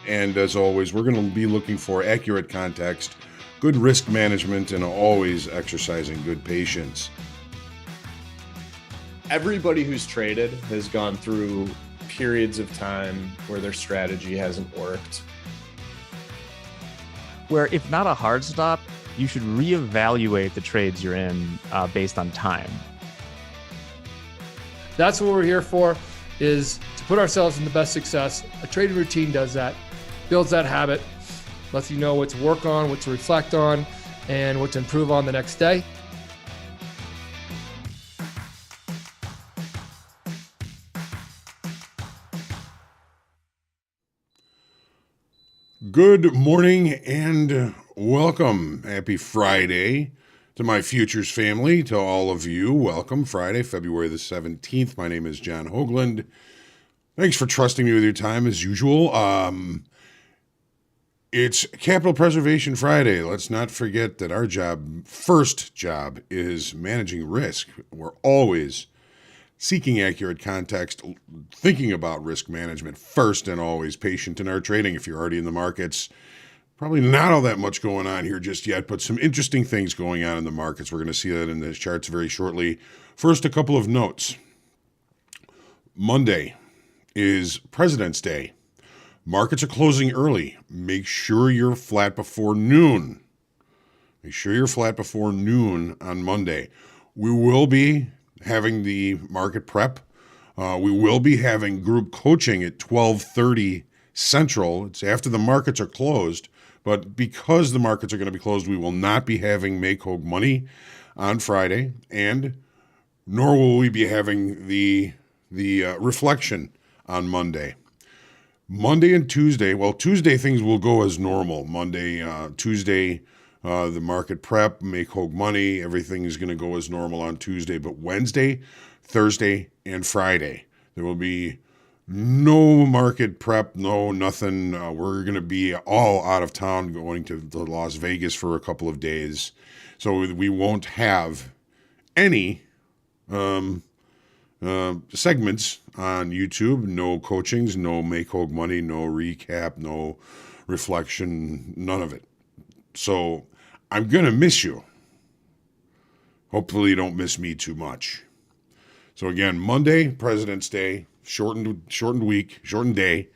And as always, we're going to be looking for accurate context, good risk management, and always exercising good patience. Everybody who's traded has gone through periods of time where their strategy hasn't worked. Where if not a hard stop, you should reevaluate the trades you're in based on time. That's what we're here for, is to put ourselves in the best success. A trading routine does that, builds that habit, lets you know what to work on, what to reflect on, and what to improve on the next day. Good morning and welcome. Happy Friday to my futures family, to all of you. Welcome. Friday, February the 17th. My name is John Hoagland. Thanks for trusting me with your time as usual. It's Capital Preservation Friday. Let's not forget that our first job, is managing risk. We're always seeking accurate context, thinking about risk management first, and always patient in our trading. If you're already in the markets, probably not all that much going on here just yet, but some interesting things going on in the markets. We're going to see that in the charts very shortly. First, a couple of notes. Monday is President's Day. Markets are closing early. Make sure you're flat before noon. Make sure you're flat before noon on Monday. We will be having the market prep. We will be having group coaching at 12:30 Central. It's after the markets are closed, but because the markets are going to be closed, we will not be having Make Hogue Money on Friday, and nor will we be having the reflection on Monday. Monday and Tuesday, Tuesday things will go as normal. Tuesday, the market prep, Make Hogue Money, everything is going to go as normal on Tuesday. But Wednesday, Thursday, and Friday, there will be no market prep, no nothing. We're going to be all out of town, going to Las Vegas for a couple of days. So we won't have any segments on YouTube, no coachings, no Make Hogue Money, no recap, no reflection, none of it. So I'm going to miss you. Hopefully you don't miss me too much. So again, Monday, President's Day, shortened week, shortened day.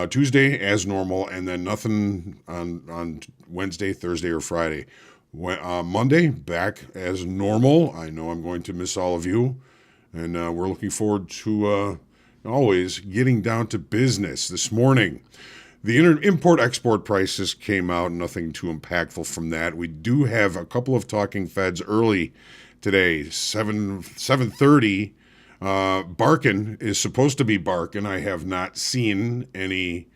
Tuesday as normal, and then nothing on Wednesday, Thursday, or Friday. Monday, back as normal. I know I'm going to miss all of you. And we're looking forward to always getting down to business. This morning, the import-export prices came out. Nothing too impactful from that. We do have a couple of talking Feds early today. 7:30. Barkin is supposed to be barking. I have not seen any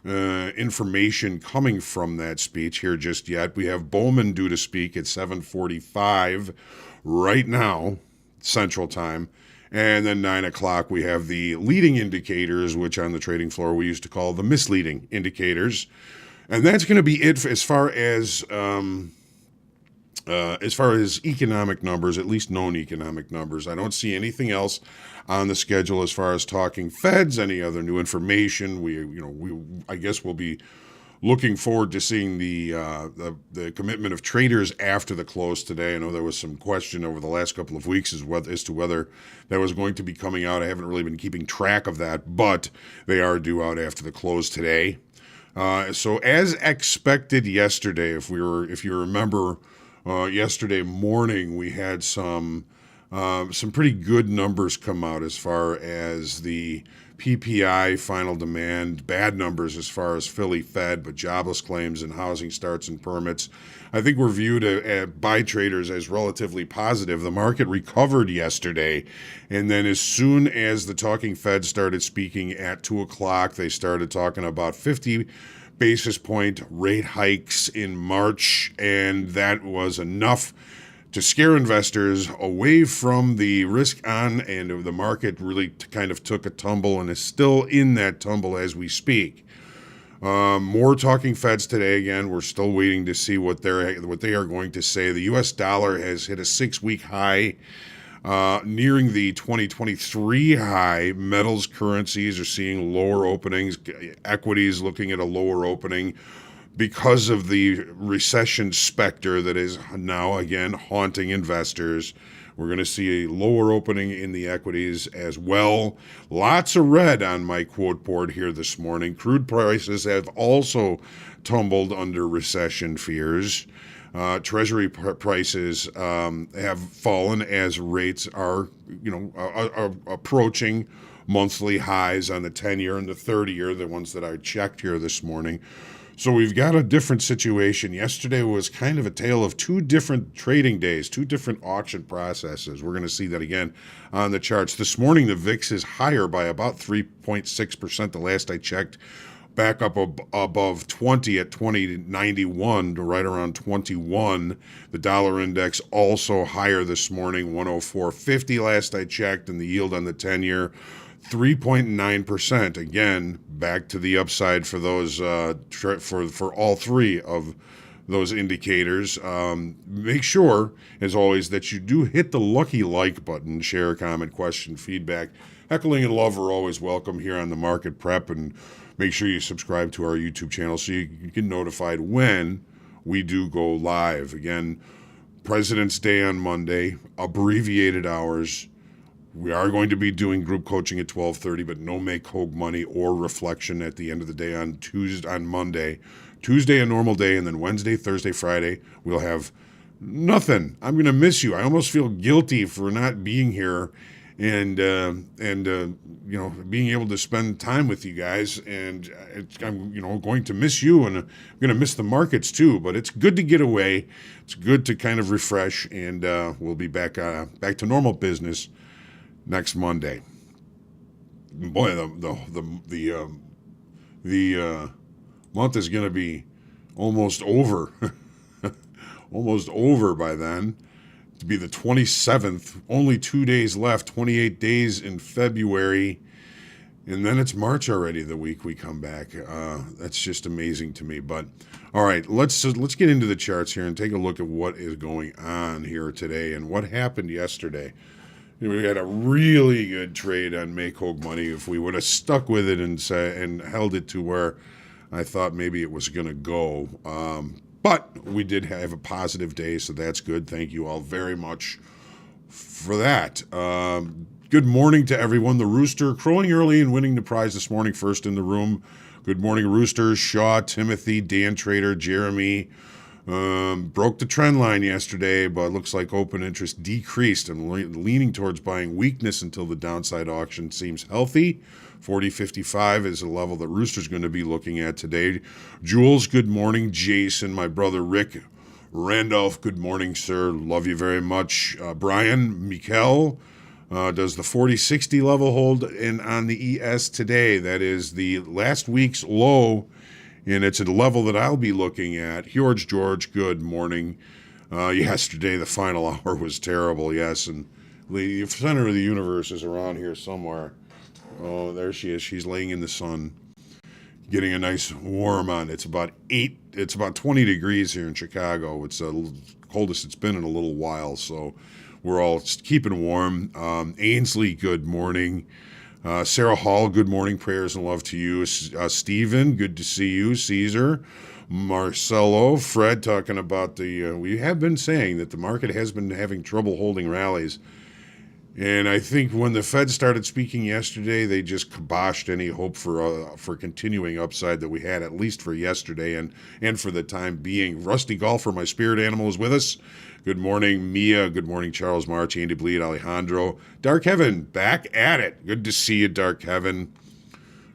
information coming from that speech here just yet. We have Bowman due to speak at 7:45 right now, Central Time. And then 9 o'clock, we have the leading indicators, which on the trading floor we used to call the misleading indicators. And that's going to be it as far as economic numbers, at least known economic numbers. I don't see anything else on the schedule as far as talking Feds, any other new information. I guess we'll be looking forward to seeing the commitment of traders after the close today. I know there was some question over the last couple of weeks as to whether that was going to be coming out. I haven't really been keeping track of that, but they are due out after the close today. So as expected yesterday, if you remember, yesterday morning we had some pretty good numbers come out as far as the PPI, final demand, bad numbers as far as Philly Fed, but jobless claims and housing starts and permits, I think were viewed by traders as relatively positive. The market recovered yesterday, and then as soon as the talking Fed started speaking at 2 o'clock, they started talking about 50 basis point rate hikes in March, and that was enough to scare investors away from the risk on, and the market really kind of took a tumble and is still in that tumble as we speak. More talking Feds today. Again, we're still waiting to see what they are going to say. The U.S. dollar has hit a 6-week high Nearing the 2023 high, metals currencies are seeing lower openings. Equities looking at a lower opening because of the recession specter that is now again haunting investors. We're going to see a lower opening in the equities as well. Lots of red on my quote board here this morning. Crude prices have also tumbled under recession fears. Treasury prices have fallen as rates are approaching monthly highs on the 10-year and the 30-year, the ones that I checked here this morning. So we've got a different situation. Yesterday was kind of a tale of two different trading days, two different auction processes. We're going to see that again on the charts. This morning, the VIX is higher by about 3.6%. The last I checked, back up above 20 at 2091 to right around 21. The dollar index also higher this morning, 104.50 last I checked, and the yield on the 10-year 3.9%. Again, back to the upside for those for all three of those indicators. Make sure, as always, that you do hit the lucky like button. Share, comment, question, feedback. Heckling and love are always welcome here on the Market Prep, and make sure you subscribe to our YouTube channel so you get notified when we do go live. Again, President's Day on Monday, abbreviated hours. We are going to be doing group coaching at 12:30, but no make Hogue money or reflection at the end of the day on Monday. Tuesday, a normal day, and then Wednesday, Thursday, Friday, we'll have nothing. I'm going to miss you. I almost feel guilty for not being here and being able to spend time with you guys. And I'm going to miss you, and I'm going to miss the markets too. But it's good to get away. It's good to kind of refresh, and we'll be back to normal business next Monday. Boy, the month is going to be almost over, almost over by then. To be the 27th, only 2 days left, 28 days in February, and then it's March already. The week we come back, that's just amazing to me. But all right, let's get into the charts here and take a look at what is going on here today and what happened yesterday. We had a really good trade on Make Hogue Money. If we would have stuck with it and held it to where I thought maybe it was going to go. But we did have a positive day, so that's good. Thank you all very much for that. Good morning to everyone. The Rooster crowing early and winning the prize this morning, first in the room. Good morning, Roosters. Shaw, Timothy, Dan Trader, Jeremy. Broke the trend line yesterday, but looks like open interest decreased. I'm leaning towards buying weakness until the downside auction seems healthy. 40.55 is a level that Rooster's going to be looking at today. Jules, good morning. Jason, my brother Rick Randolph, good morning, sir. Love you very much. Brian, Mikel, does the 40.60 level hold on the ES today? That is the last week's low, and it's a level that I'll be looking at. George, good morning. Yesterday, the final hour was terrible, yes, and the center of the universe is around here somewhere. Oh, there she is. She's laying in the sun, getting a nice warm on. It's about 20 degrees here in Chicago. It's the coldest it's been in a little while, so we're all keeping warm. Ainsley, good morning. Sarah Hall, good morning. Prayers and love to you. Stephen, good to see you. Caesar, Marcelo, Fred, talking about we have been saying that the market has been having trouble holding rallies. And I think when the Fed started speaking yesterday, they just kiboshed any hope for continuing upside that we had, at least for yesterday and for the time being. Rusty Golfer, my spirit animal, is with us. Good morning, Mia. Good morning, Charles March, Andy Bleed, Alejandro. Dark Heaven, back at it. Good to see you, Dark Heaven.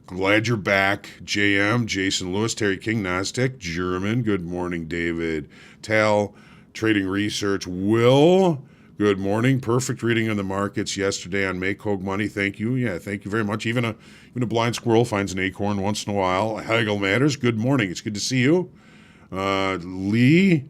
Glad you're back. JM, Jason Lewis, Terry King, Nasdaq, German. Good morning, David. Tal, Trading Research. Will, good morning. Perfect reading on the markets yesterday on Make Hogue Money. Thank you. Yeah, thank you very much. Even a blind squirrel finds an acorn once in a while. Hagel Matters, good morning. It's good to see you. Lee,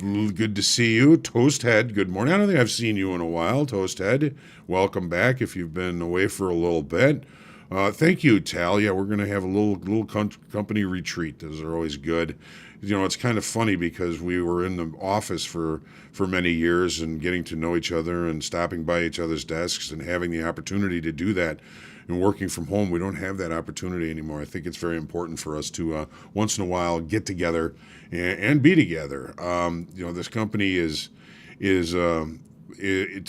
good to see you. Toasthead, good morning. I don't think I've seen you in a while. Toasthead, welcome back if you've been away for a little bit. Thank you, Tal. Yeah, we're going to have a little company retreat. Those are always good. You know, it's kind of funny because we were in the office for many years and getting to know each other and stopping by each other's desks and having the opportunity to do that. And working from home, we don't have that opportunity anymore. I think it's very important for us to once in a while get together and be together. You know, this company is to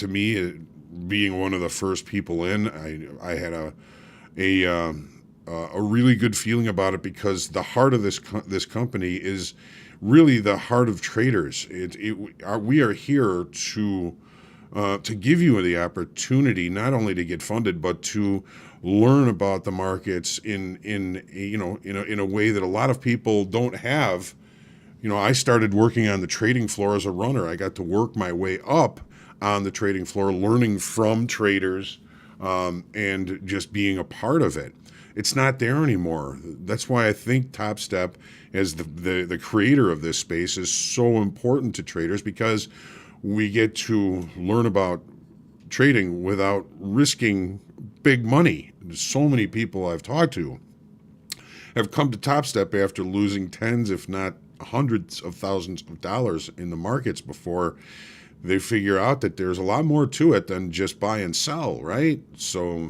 me, being one of the first people in. I had a really good feeling about it because the heart of this company is really the heart of traders. We are here to give you the opportunity not only to get funded but to learn about the markets in a way that a lot of people don't have. You know, I started working on the trading floor as a runner. I got to work my way up on the trading floor, learning from traders and just being a part of it. It's not there anymore. That's why I think Top Step, as the creator of this space, is so important to traders, because we get to learn about trading without risking big money. So many people I've talked to have come to Top Step after losing tens, if not hundreds of thousands of dollars in the markets before they figure out that there's a lot more to it than just buy and sell, right? So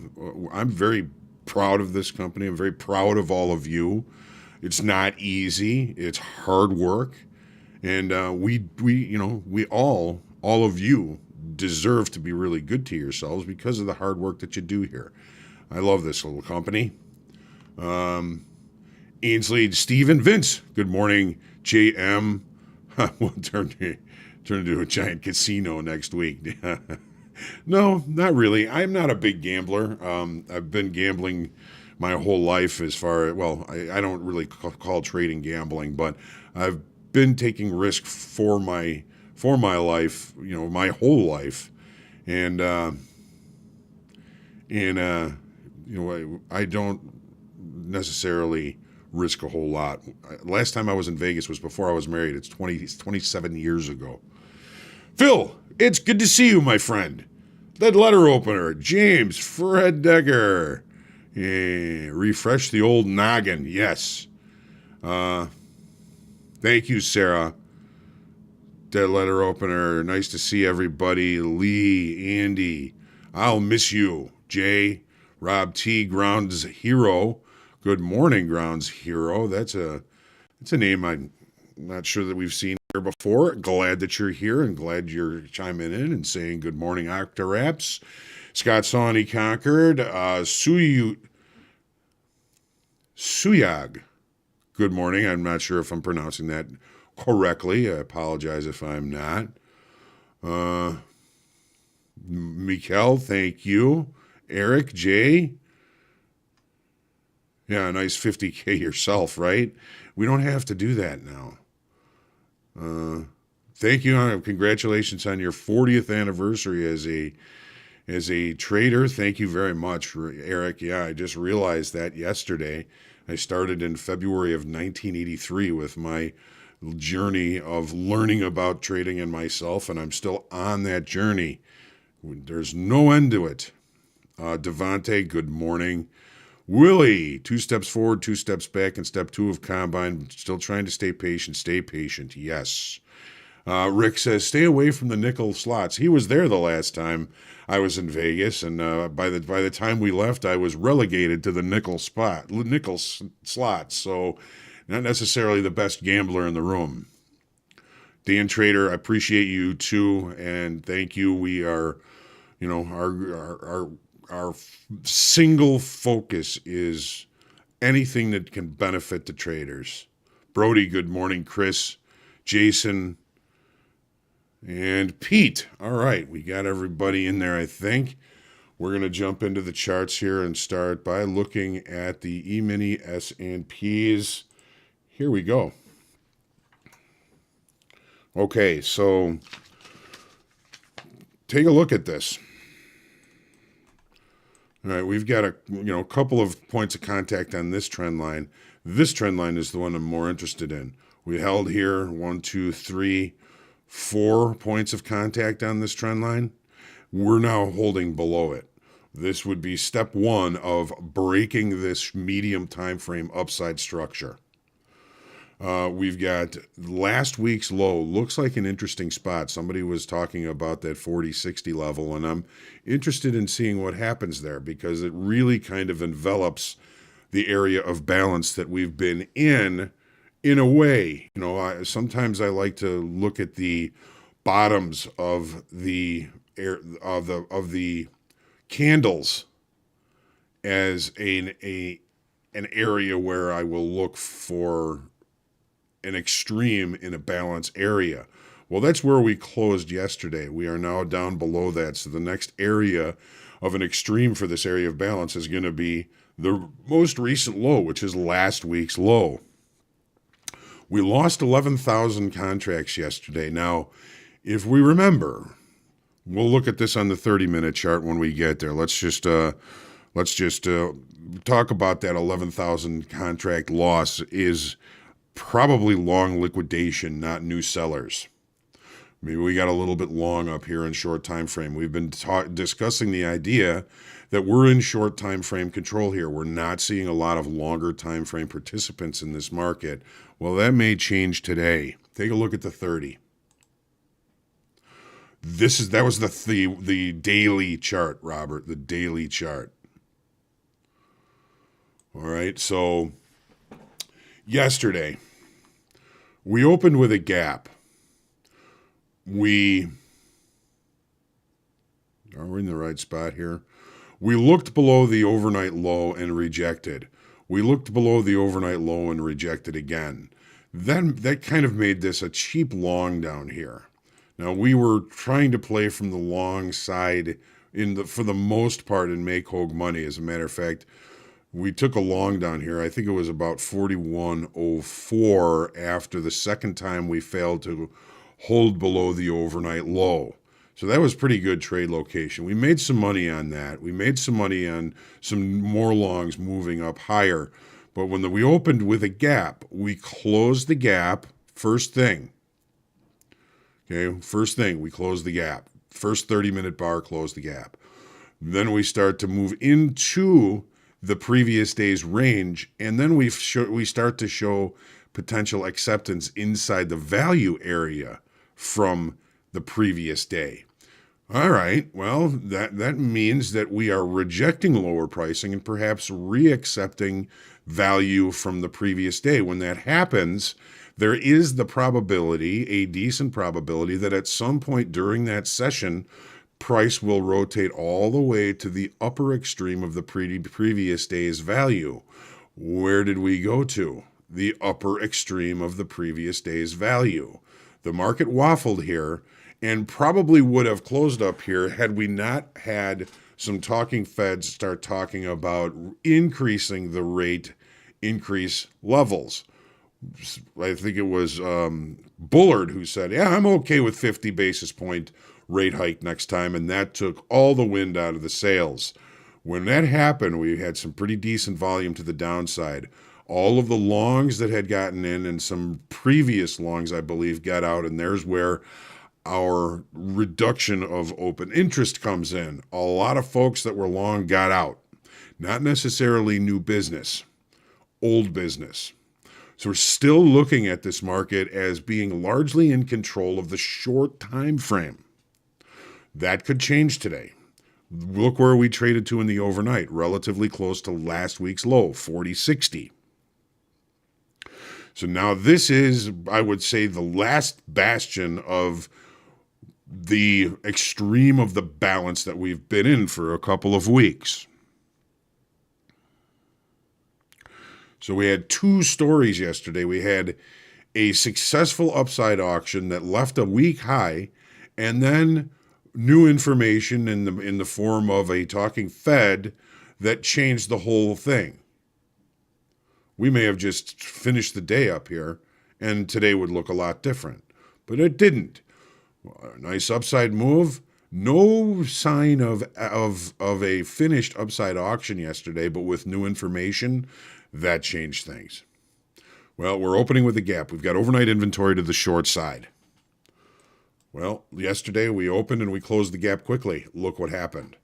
I'm very proud of this company. I'm very proud of all of you. It's not easy. It's hard work. And we all of you deserve to be really good to yourselves because of the hard work that you do here. I love this little company. Ainsley, Stephen, Vince, good morning. JM, we'll turn into a giant casino next week. No, not really. I'm not a big gambler. I've been gambling my whole life I don't really call trading gambling, but I've been taking risk for my life, my whole life. And I don't necessarily risk a whole lot. Last time I was in Vegas was before I was married. It's 27 years ago. Phil, it's good to see you, my friend. That letter opener, James Fred Decker. Refresh the old noggin. Yes. Thank you, Sarah. That letter opener. Nice to see everybody. Lee, Andy. I'll miss you. Jay, Rob T, Grounds Hero. Good morning, Grounds Hero. That's a name I'm not sure that we've seen here before. Glad that you're here and glad you're chiming in and saying good morning, Octoraps. Scott Sawney Conquered. Suyag. Good morning. I'm not sure if I'm pronouncing that correctly. I apologize if I'm not. Mikel, thank you. Eric, Jay. Yeah, a nice 50K yourself, right? We don't have to do that now. Thank you. Congratulations on your 40th anniversary as a trader. Thank you very much, Eric. Yeah, I just realized that yesterday. I started in February of 1983 with my journey of learning about trading and myself, and I'm still on that journey. There's no end to it. Devontae, good morning. Willie, 2 steps forward, 2 steps back, and step 2 of Combine. Still trying to stay patient. Stay patient, yes. Rick says, stay away from the nickel slots. He was there the last time I was in Vegas, and by the time we left, I was relegated to the nickel slots, so not necessarily the best gambler in the room. Dan Trader, I appreciate you too, and thank you. We are, our single focus is anything that can benefit the traders. Brody, good morning. Chris, Jason, and Pete. All right, we got everybody in there, I think. We're going to jump into the charts here and start by looking at the E-mini S&Ps. Here we go. Okay, so take a look at this. All right, we've got a couple of points of contact on this trend line. This trend line is the one I'm more interested in. We held here 1, 2, 3, 4 points of contact on this trend line. We're now holding below it. This would be step one of breaking this medium time frame upside structure. We've got last week's low. Looks like an interesting spot. Somebody was talking about that 40-60 level, and I'm interested in seeing what happens there because it really kind of envelops the area of balance that we've been in a way. Sometimes I like to look at the bottoms of the candles as an area where I will look for an extreme in a balance area. Well, that's where we closed yesterday. We are now down below that. So the next area of an extreme for this area of balance is going to be the most recent low, which is last week's low. We lost 11,000 contracts yesterday. Now, if we remember, we'll look at this on the 30-minute chart when we get there. Let's just talk about that 11,000 contract loss is probably long liquidation, not new sellers. Maybe we got a little bit long up here in short time frame. We've been discussing the idea that we're in short time frame control here. We're not seeing a lot of longer time frame participants in this market. Well, that may change today. Take a look at the 30. That was the daily chart, Robert, the daily chart. All right, so yesterday we opened with a gap. We're in the right spot here. We looked below the overnight low and rejected. We looked below the overnight low and rejected again. Then that kind of made this a cheap long down here. Now we were trying to play from the long side for the most part and make Hogue money. As a matter of fact, we took a long down here. I think it was about 41.04 after the second time we failed to hold below the overnight low. So that was pretty good trade location. We made some money on that. We made some money on some more longs moving up higher. But when we opened with a gap, we closed the gap first thing. Okay, first thing, we closed the gap. First 30-minute bar, closed the gap. Then we start to move into the previous day's range, and then we start to show potential acceptance inside the value area from the previous day. All right, well, that means that we are rejecting lower pricing and perhaps reaccepting value from the previous day. When that happens, there is the probability, a decent probability, that at some point during that session, price will rotate all the way to the upper extreme of the previous day's value. Where did we go to? The upper extreme of the previous day's value. The market waffled here and probably would have closed up here had we not had some talking feds start talking about increasing the rate increase levels. I think it was Bullard who said, yeah, I'm okay with 50 basis point rate hike next time, and that took all the wind out of the sails. When that happened, we had some pretty decent volume to the downside. All of the longs that had gotten in and some previous longs, I believe, got out, and there's where our reduction of open interest comes in. A lot of folks that were long got out. Not necessarily new business, old business. So we're still looking at this market as being largely in control of the short time frame. That could change today. Look where we traded to in the overnight, relatively close to last week's low, 40.60. So now this is, I would say, the last bastion of the extreme of the balance that we've been in for a couple of weeks. So we had two stories yesterday. We had a successful upside auction that left a week high, and then new information in the form of a talking Fed that changed the whole thing. We may have just finished the day up here, and today would look a lot different, but it didn't. Well, a nice upside move. No sign of a finished upside auction yesterday, but with new information, that changed things. Well, we're opening with a gap. We've got overnight inventory to the short side. Well, yesterday we opened and we closed the gap quickly. Look what happened.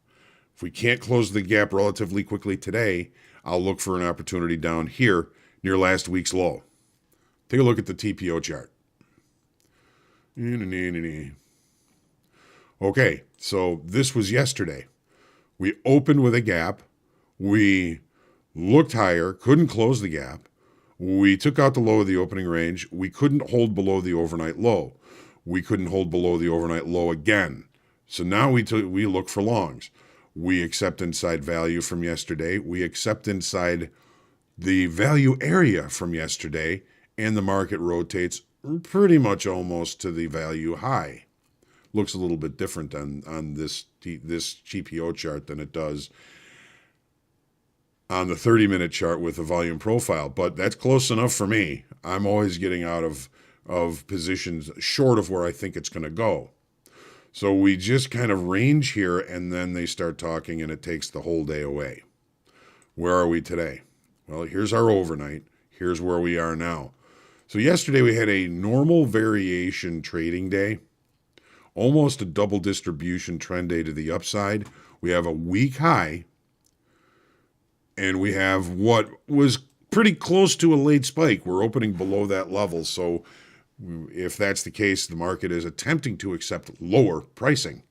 If we can't close the gap relatively quickly today, I'll look for an opportunity down here near last week's low. Take a look at the TPO chart. Okay, so this was yesterday. We opened with a gap. We looked higher, couldn't close the gap. We took out the low of the opening range. We couldn't hold below the overnight low. We couldn't hold below the overnight low again. So now we look for longs. We accept inside value from yesterday. We accept inside the value area from yesterday, and the market rotates pretty much almost to the value high. Looks a little bit different on this GPO chart than it does on the 30-minute chart with the volume profile, but that's close enough for me. I'm always getting out of positions short of where I think it's going to go. So we just kind of range here, and then they start talking, and it takes the whole day away. Where are we today? Well, here's our overnight. Here's where we are now. So yesterday we had a normal variation trading day, almost a double distribution trend day to the upside. We have a week high, and we have what was pretty close to a late spike. We're opening below that level. So if that's the case, the market is attempting to accept lower pricing.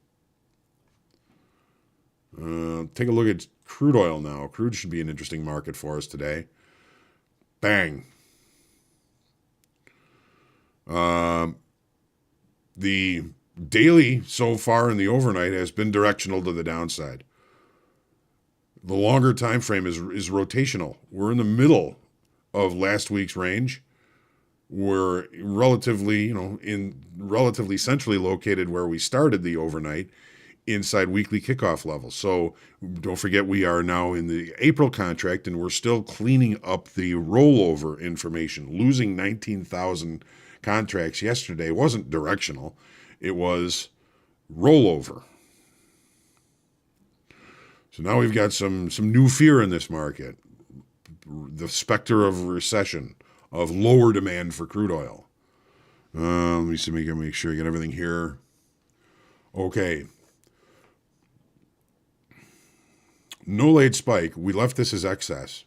Take a look at crude oil now. Crude should be an interesting market for us today. Bang. The daily so far in the overnight has been directional to the downside. The longer time frame is rotational. We're in the middle of last week's range. We're relatively centrally located where we started the overnight, inside weekly kickoff levels. So don't forget, we are now in the April contract, and we're still cleaning up the rollover information. Losing 19,000 contracts yesterday wasn't directional. It was rollover. So now we've got some new fear in this market. The specter of recession, of lower demand for crude oil. Let me see, make sure I get everything here. Okay. No late spike. We left this as excess.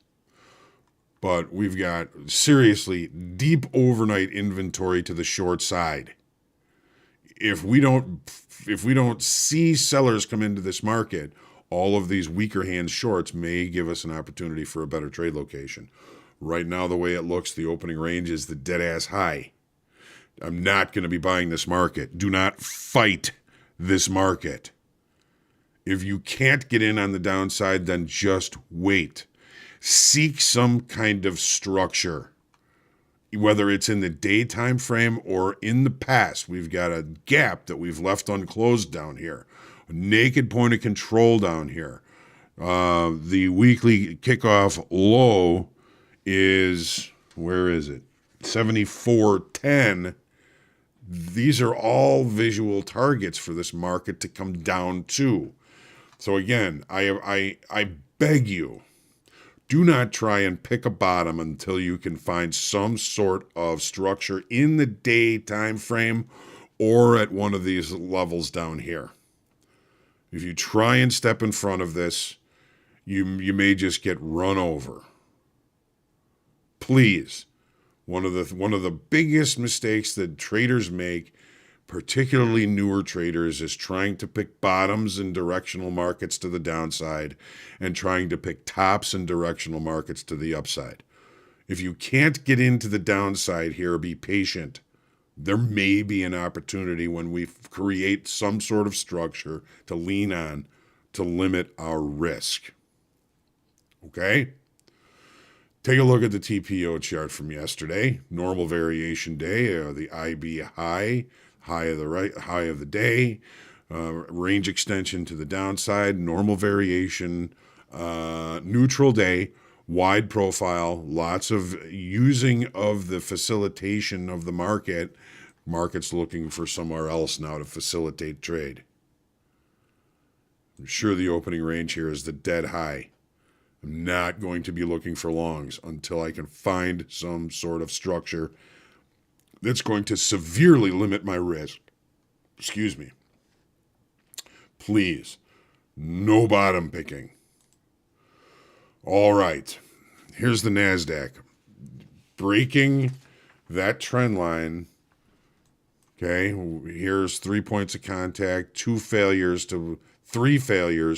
But we've got seriously deep overnight inventory to the short side. If we don't see sellers come into this market, all of these weaker hand shorts may give us an opportunity for a better trade location. Right now, the way it looks, the opening range is the dead-ass high. I'm not going to be buying this market. Do not fight this market. If you can't get in on the downside, then just wait. Seek some kind of structure. Whether it's in the daytime frame or in the past, we've got a gap that we've left unclosed down here. A naked point of control down here. The weekly kickoff low is, where is it? 74.10. These are all visual targets for this market to come down to. So again, I beg you, do not try and pick a bottom until you can find some sort of structure in the day time frame or at one of these levels down here. If you try and step in front of this, you may just get run over. Please, one of the biggest mistakes that traders make, particularly newer traders, is trying to pick bottoms in directional markets to the downside and trying to pick tops in directional markets to the upside. If you can't get into the downside here, be patient. There may be an opportunity when we create some sort of structure to lean on to limit our risk. Okay? Take a look at the TPO chart from yesterday. Normal variation day, the IB high of the day, range extension to the downside, normal variation, neutral day, wide profile, lots of using of the facilitation of the market. Market's looking for somewhere else now to facilitate trade. I'm sure the opening range here is the dead high. I'm not going to be looking for longs until I can find some sort of structure that's going to severely limit my risk. Excuse me. Please, No bottom picking. All right. Here's the Nasdaq. Breaking that trend line. Okay, here's 3 points of contact, 3 failures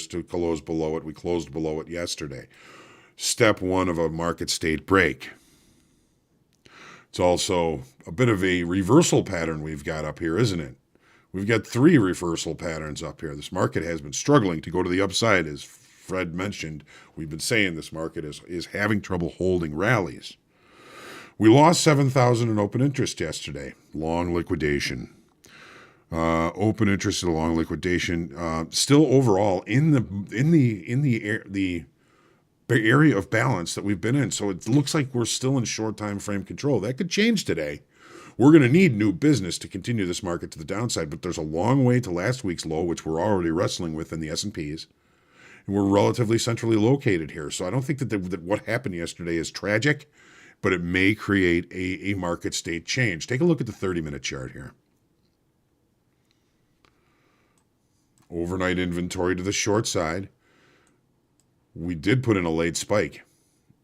to close below it. We closed below it yesterday. Step one of a market state break. It's also a bit of a reversal pattern we've got up here, isn't it? We've got 3 reversal patterns up here. This market has been struggling to go to the upside, as Fred mentioned. We've been saying this market is having trouble holding rallies. We lost 7,000 in open interest yesterday. Long liquidation. Open interest and long liquidation. Still overall in the area of balance that we've been in. So it looks like we're still in short time frame control. That could change today. We're going to need new business to continue this market to the downside, but there's a long way to last week's low, which we're already wrestling with in the S&Ps. And we're relatively centrally located here. So I don't think that what happened yesterday is tragic, but it may create a market state change. Take a look at the 30-minute chart here. Overnight inventory to the short side. We did put in a late spike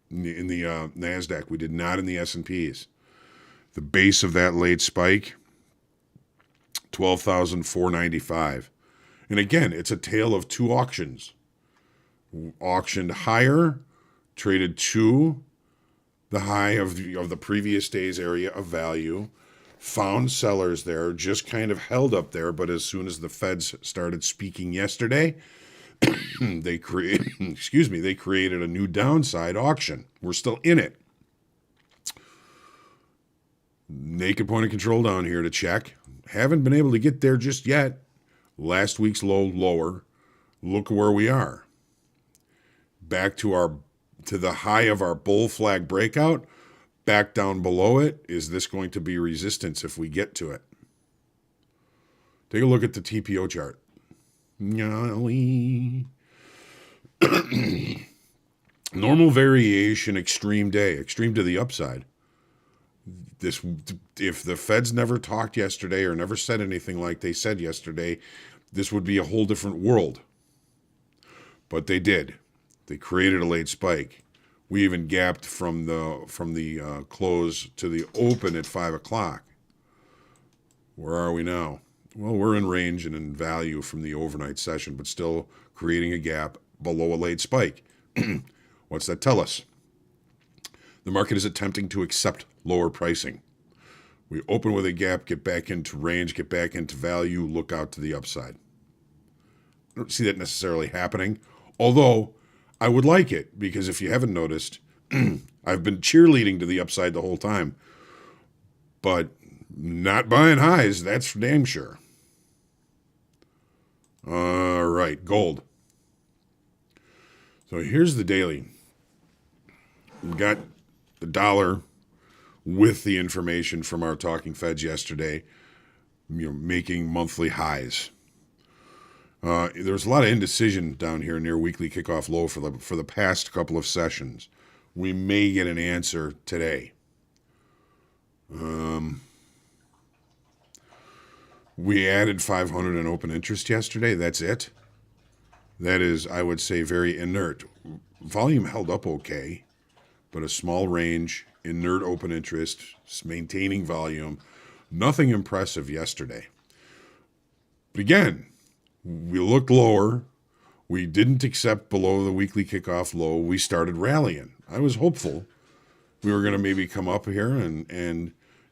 in the Nasdaq. We did not in the S&Ps. The base of that late spike, 12,495. And again, it's a tale of 2 auctions. Auctioned higher, traded to the high of the previous day's area of value, found sellers there, just kind of held up there, but as soon as the Feds started speaking yesterday, they created a new downside auction. We're still in it. Naked point of control down here to check. Haven't been able to get there just yet. Last week's low lower. Look where we are. Back to the high of our bull flag breakout. Back down below it. Is this going to be resistance if we get to it? Take a look at the TPO chart. Normal variation, extreme day. Extreme to the upside. If the Feds never talked yesterday or never said anything like they said yesterday, this would be a whole different world. But they did. They created a late spike. We even gapped from the close to the open at 5 o'clock. Where are we now? Well, we're in range and in value from the overnight session, but still creating a gap below a late spike. What's that tell us? The market is attempting to accept lower pricing. We open with a gap, get back into range, get back into value, look out to the upside. I don't see that necessarily happening, although I would like it, because if you haven't noticed, I've been cheerleading to the upside the whole time, but not buying highs, that's for damn sure. All right, gold. So here's the daily. We've got the dollar with the information from our talking Feds yesterday, making monthly highs. There's a lot of indecision down here near weekly kickoff low for the past couple of sessions. We may get an answer today. We added 500 in open interest yesterday. That's it. That is, I would say, very inert. Volume held up okay, but a small range, inert open interest, maintaining volume. Nothing impressive yesterday. But again, we looked lower. We didn't accept below the weekly kickoff low. We started rallying. I was hopeful we were going to maybe come up here and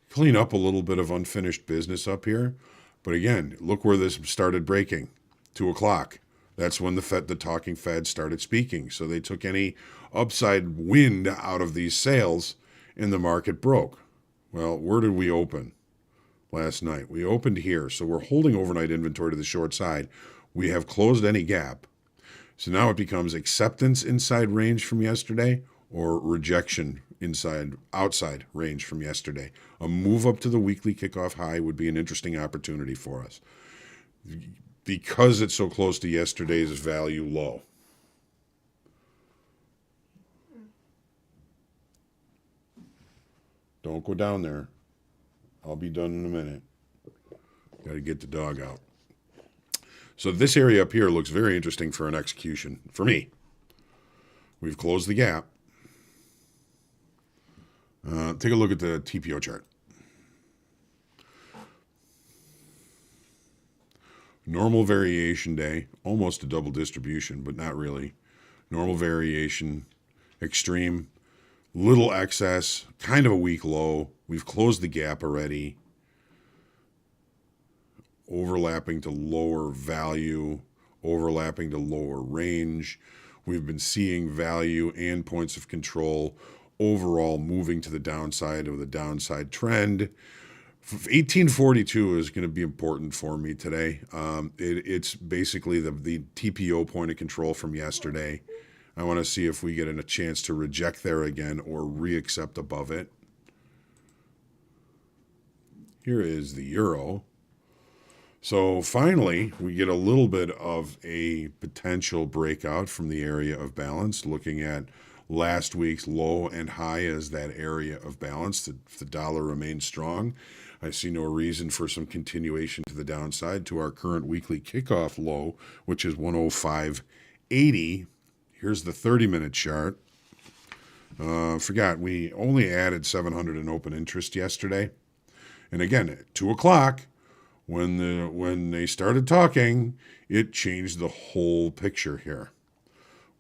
clean up a little bit of unfinished business up here. But again, look where this started breaking, 2 o'clock. That's when the talking Fed started speaking. So they took any upside wind out of these sales and the market broke. Well, where did we open last night? We opened here. So we're holding overnight inventory to the short side. We have closed any gap. So now it becomes acceptance inside range from yesterday or rejection outside range from yesterday. A move up to the weekly kickoff high would be an interesting opportunity for us because it's so close to yesterday's value low. Don't go down there. I'll be done in a minute. Got to get the dog out. So this area up here looks very interesting for an execution for me. We've closed the gap. Take a look at the TPO chart. Normal variation day, almost a double distribution, but not really. Normal variation, extreme, little excess, kind of a weak low. We've closed the gap already. Overlapping to lower value, overlapping to lower range. We've been seeing value and points of control overall moving to the downside of the downside trend. 1842 is going to be important for me today. It's basically the TPO point of control from yesterday. I want to see if we get a chance to reject there again or re-accept above it. Here is the euro. So finally, we get a little bit of a potential breakout from the area of balance, looking at last week's low and high as that area of balance. If the dollar remains strong, I see no reason for some continuation to the downside to our current weekly kickoff low, which is 105.80. Here's the 30-minute chart. Forgot, we only added 700 in open interest yesterday. And again, at 2 o'clock, when they started talking, it changed the whole picture here.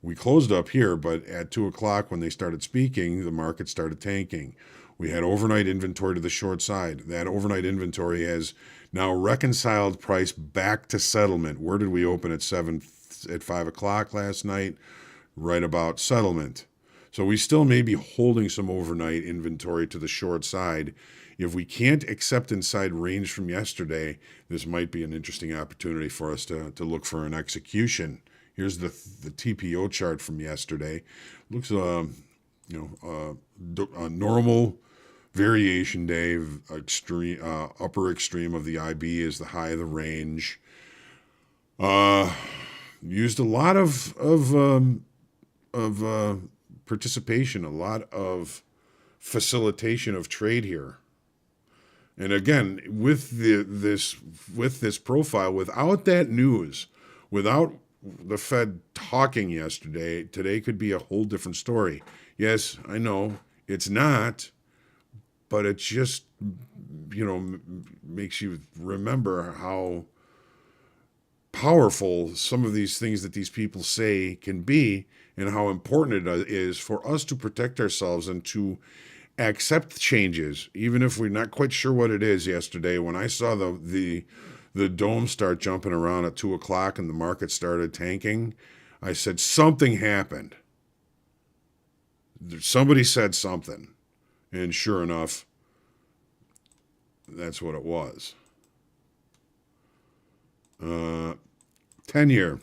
We closed up here, but at 2 o'clock when they started speaking, the market started tanking. We had overnight inventory to the short side. That overnight inventory has now reconciled price back to settlement. Where did we open at 5 o'clock last night? Right about settlement. So we still may be holding some overnight inventory to the short side. If we can't accept inside range from yesterday, this might be an interesting opportunity for us to look for an execution. Here's the TPO chart from yesterday. Looks a normal variation day, extreme upper extreme of the IB is the high of the range. Used a lot of participation, a lot of facilitation of trade here. And again, with this profile, without that news, without the Fed talking yesterday, today could be a whole different story. Yes, I know it's not, but it just, makes you remember how powerful some of these things that these people say can be, and how important it is for us to protect ourselves and to accept changes, even if we're not quite sure what it is. Yesterday, when I saw the dome start jumping around at 2 o'clock and the market started tanking, I said, something happened. Somebody said something. And sure enough, that's what it was. 10-year.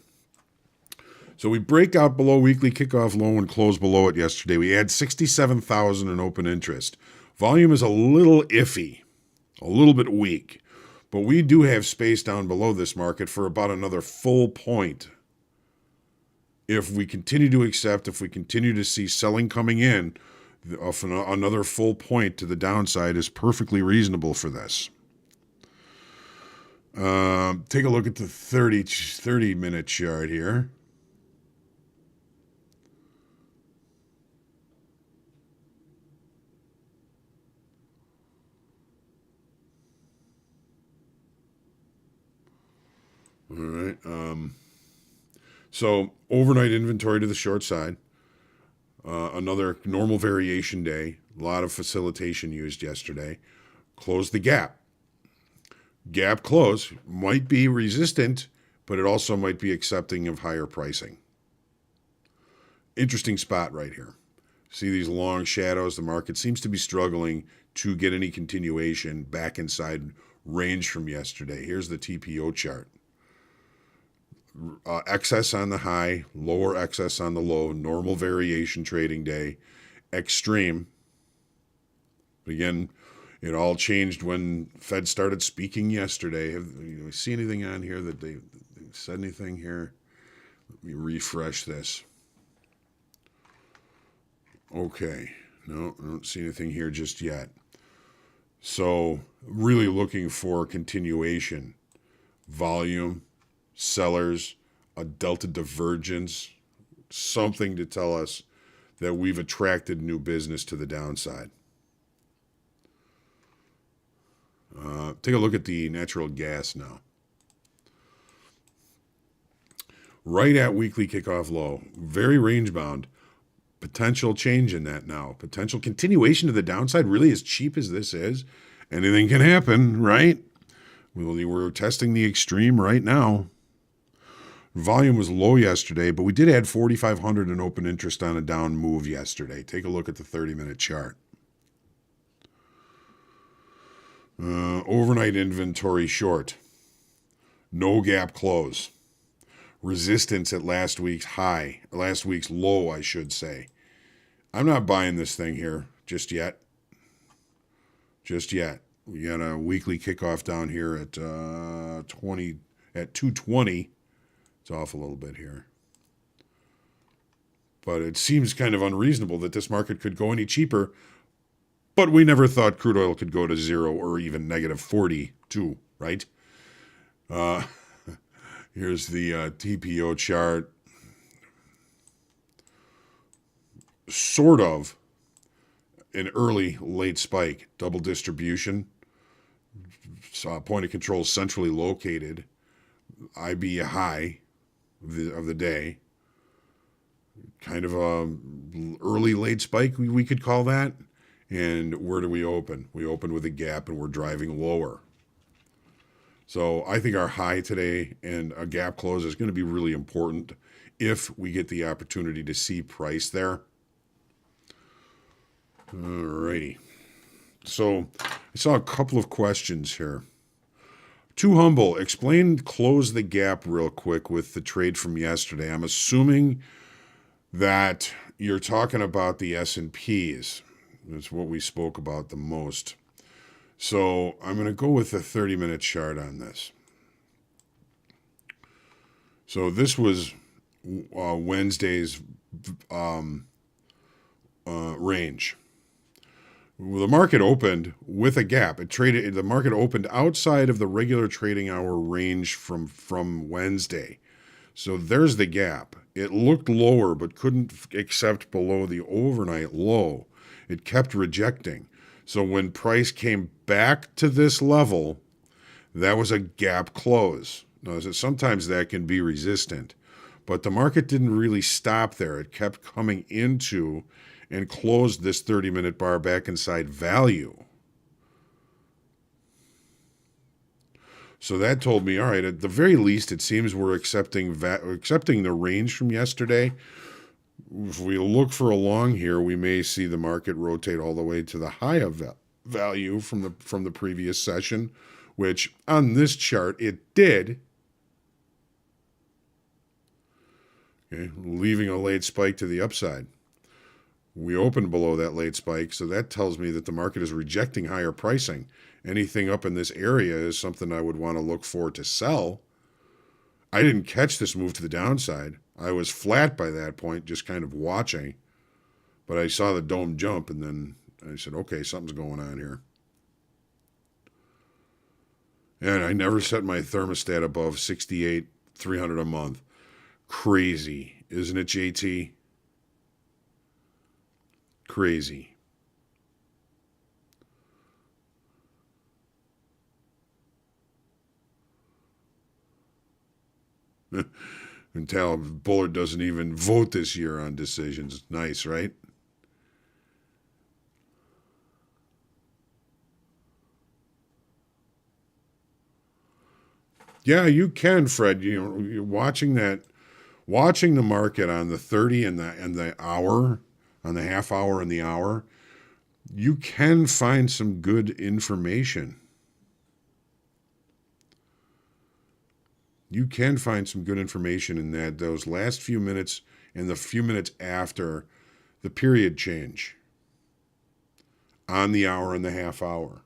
So we break out below weekly kickoff low and close below it yesterday. We add 67,000 in open interest. Volume is a little iffy, a little bit weak, but we do have space down below this market for about another full point. If we continue to accept, if we continue to see selling coming in, another full point to the downside is perfectly reasonable for this. Take a look at the 30-minute chart here. All right. So overnight inventory to the short side. Another normal variation day. A lot of facilitation used yesterday. Close the gap. Gap close might be resistant, but it also might be accepting of higher pricing. Interesting spot right here. See these long shadows. The market seems to be struggling to get any continuation back inside range from yesterday. Here's the TPO chart. Excess on the high, lower excess on the low, normal variation trading day, extreme. Again, it all changed when Fed started speaking yesterday. Have you see anything on here that they said anything here? Let me refresh this. Okay. No, I don't see anything here just yet. So really looking for continuation. Volume, sellers, a delta divergence, something to tell us that we've attracted new business to the downside. Take a look at the natural gas now. Right at weekly kickoff low, very range bound. Potential change in that now. Potential continuation to the downside. Really, as cheap as this is, anything can happen, right? We're testing the extreme right now. Volume was low yesterday, but we did add 4,500 in open interest on a down move yesterday. Take a look at the 30-minute chart. Overnight inventory short. No gap close. Resistance at last week's low, I should say. I'm not buying this thing here just yet. We got a weekly kickoff down here at 220. It's off a little bit here. But it seems kind of unreasonable that this market could go any cheaper. But we never thought crude oil could go to zero or even negative 42, right? Here's the TPO chart. Sort of an early, late spike. Double distribution. Point of control centrally located. IB high of the day. Kind of a early, late spike, we could call that. And where do we open? We open with a gap and we're driving lower. So I think our high today and a gap close is going to be really important if we get the opportunity to see price there. Alrighty. So I saw a couple of questions here. Too Humble, explain close the gap real quick with the trade from yesterday. I'm assuming that you're talking about the S&Ps. That's what we spoke about the most. So I'm going to go with the 30-minute chart on this. So this was Wednesday's range. The market opened with a gap. The market opened outside of the regular trading hour range from Wednesday. So there's the gap. It looked lower but couldn't accept below the overnight low. It kept rejecting. So when price came back to this level, that was a gap close. Now, sometimes that can be resistant, but the market didn't really stop there. It kept coming into and closed this 30-minute bar back inside value. So that told me, all right, at the very least, it seems we're accepting the range from yesterday. If we look for a long here, we may see the market rotate all the way to the high of value from the previous session, which on this chart it did. Okay, leaving a late spike to the upside. We opened below that late spike, so that tells me that the market is rejecting higher pricing. Anything up in this area is something I would want to look for to sell. I didn't catch this move to the downside. I was flat by that point, just kind of watching. But I saw the dome jump, and then I said, okay, something's going on here. And I never set my thermostat above 68,300 a month. Crazy, isn't it, JT? Crazy. And Tal Bullard doesn't even vote this year on decisions. Nice, right? Yeah, you can, Fred. You're watching the market on the 30 and the hour, on the half hour and the hour. You can find some good information. You can find some good information in those last few minutes and the few minutes after the period change on the hour and the half hour.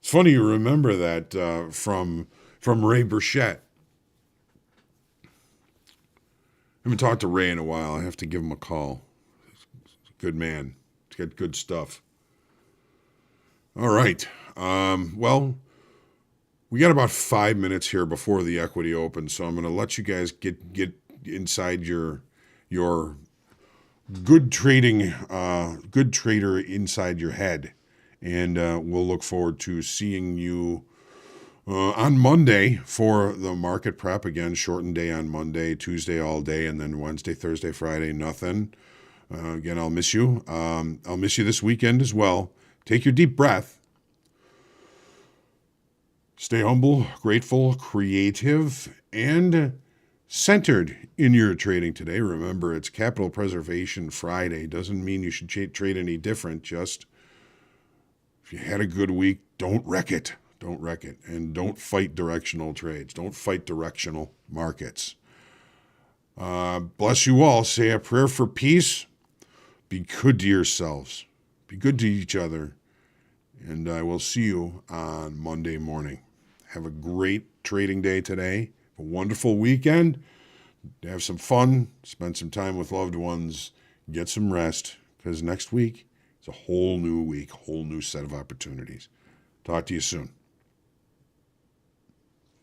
It's funny you remember that from Ray Burchett. I haven't talked to Ray in a while. I have to give him a call. He's a good man. He's got good stuff. All right. Well, We got about 5 minutes here before the equity opens, so I'm going to let you guys get inside your good trader inside your head, and we'll look forward to seeing you on Monday for the market prep. Again, shortened day on Monday, Tuesday all day, and then Wednesday, Thursday, Friday, nothing. Again, I'll miss you. I'll miss you this weekend as well. Take your deep breath. Stay humble, grateful, creative, and centered in your trading today. Remember, it's Capital Preservation Friday. Doesn't mean you should trade any different. Just if you had a good week, don't wreck it. Don't wreck it. And don't fight directional trades. Don't fight directional markets. Bless you all. Say a prayer for peace. Be good to yourselves. Be good to each other. And I will see you on Monday morning. Have a great trading day today. A wonderful weekend. Have some fun. Spend some time with loved ones. Get some rest. Because next week is a whole new week, a whole new set of opportunities. Talk to you soon.